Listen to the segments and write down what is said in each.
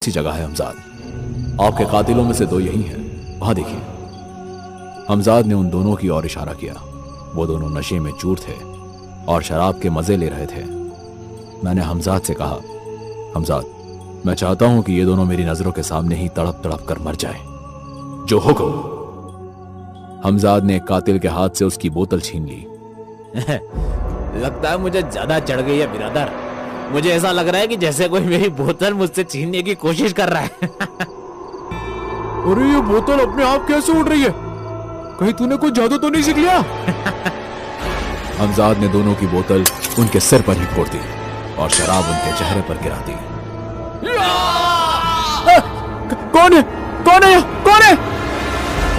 अच्छी जगह है हमजाद, आपके कातिलों में से दो यही हैं, वहां देखिए। हमजाद ने उन दोनों की ओर इशारा किया। वो दोनों नशे में चूर थे और शराब के मजे ले रहे थे। मैंने हमजाद से कहा, हमजाद, मैं चाहता हूं कि ये दोनों मेरी नजरों के सामने ही तड़प तड़प कर मर जाएं। जो हुक्म। हमजाद ने कातिल के हाथ से उसकी बोतल छीन ली। लगता है मुझे ज्यादा चढ़ गई है बिरादर। मुझे ऐसा लग रहा है कि जैसे कोई मेरी बोतल मुझसे छीनने की कोशिश कर रहा है। अरे ये बोतल अपने आप कैसे उड़ रही है? कहीं तूने कोई जादू तो नहीं सीख लिया? हमजाद ने दोनों की बोतल उनके सिर पर ही फोड़ दी और शराब उनके चेहरे पर गिरा दी। कौन है? कौन है? कौन है?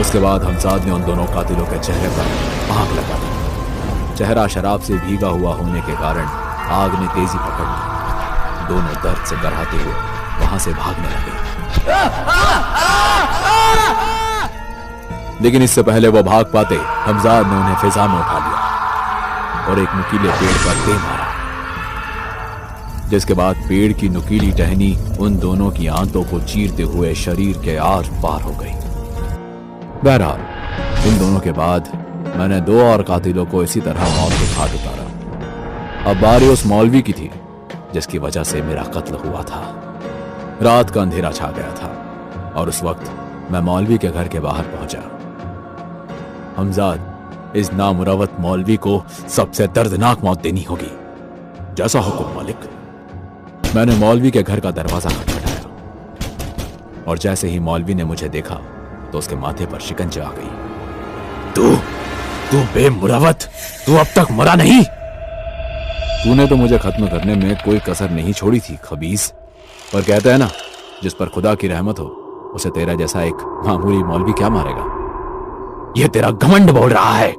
उसके बाद हमजाद ने उन दोनों कातिलों के चेहरे पर आग लगा दी। चेहरा शराब से भीगा हुआ होने के कारण आग ने तेजी पकड़ ली। दोनों दर्द से कराहते हुए वहां से भागने लगे। लेकिन इससे पहले वो भाग पाते, हमजाद ने उन्हें फिजा में उठा लिया और एक नुकीले पेड़ पर दे मारा, जिसके बाद पेड़ की नुकीली टहनी उन दोनों की आंतों को चीरते हुए शरीर के आर पार हो गई। बहरहाल इन दोनों के बाद मैंने दो और कातिलों को इसी तरह मौत के घाट उतारा। अब बारी उस मौलवी की थी जिसकी वजह से मेरा कत्ल हुआ था। रात का अंधेरा छा गया था और उस वक्त मैं मौलवी के घर के बाहर पहुंचा। हमजाद, इस नामुरवत मौलवी को सबसे दर्दनाक मौत देनी होगी। जैसा हुक्म मालिक। मैंने मौलवी के घर का दरवाजा खटखटाया और जैसे ही मौलवी ने मुझे देखा तो उसके माथे पर शिकंजे आ गई। तू बेमुरवत, तू अब तक मरा नहीं? तूने तो मुझे खत्म करने में कोई कसर नहीं छोड़ी थी खबीस। पर कहते हैं ना, जिस पर खुदा की रहमत हो उसे तेरा जैसा एक मामूली मौलवी क्या मारेगा। यह तेरा घमंड बोल रहा है।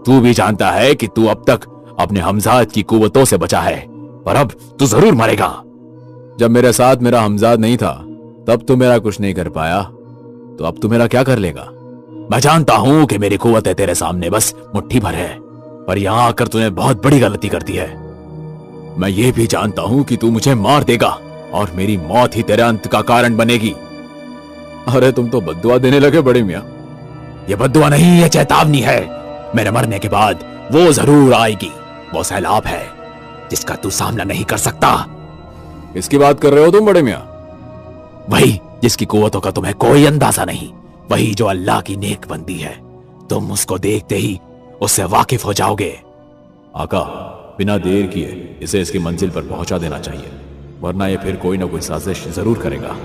तू भी जानता है कि तू अब तक अपने हमजाद की कुव्वतों से बचा है, पर अब तू जरूर मरेगा। जब मेरे साथ मेरा हमजाद नहीं था तब तू मेरा कुछ नहीं कर पाया, तो अब तू मेरा क्या कर लेगा? मैं जानता हूं कि मेरी कुव्वतें तेरे सामने बस मुट्ठी भर है, पर यहां आकर तूने बहुत बड़ी गलती कर दी है। मैं ये भी जानता हूं कि तू मुझे मार देगा और मेरी मौत ही तेरे अंत का कारण बनेगी। अरे तुम तो बद्दुआ देने लगे बड़े मियां। ये बद्दुआ नहीं, ये चेतावनी है। मेरे मरने के बाद वो जरूर आएगी। वो सैलाब है जिसका तू सामना नहीं कर सकता। किसकी बात कर रहे हो तुम बड़े मियां? वही जिसकी कुव्वतों का तुम्हें कोई अंदाजा नहीं, वही जो अल्लाह की नेक बंदी है। तुम उसको देखते ही उससे वाकिफ हो जाओगे। आका, बिना देर किए इसे इसकी मंजिल पर पहुंचा देना चाहिए, वरना ये फिर कोई ना कोई साजिश जरूर करेगा।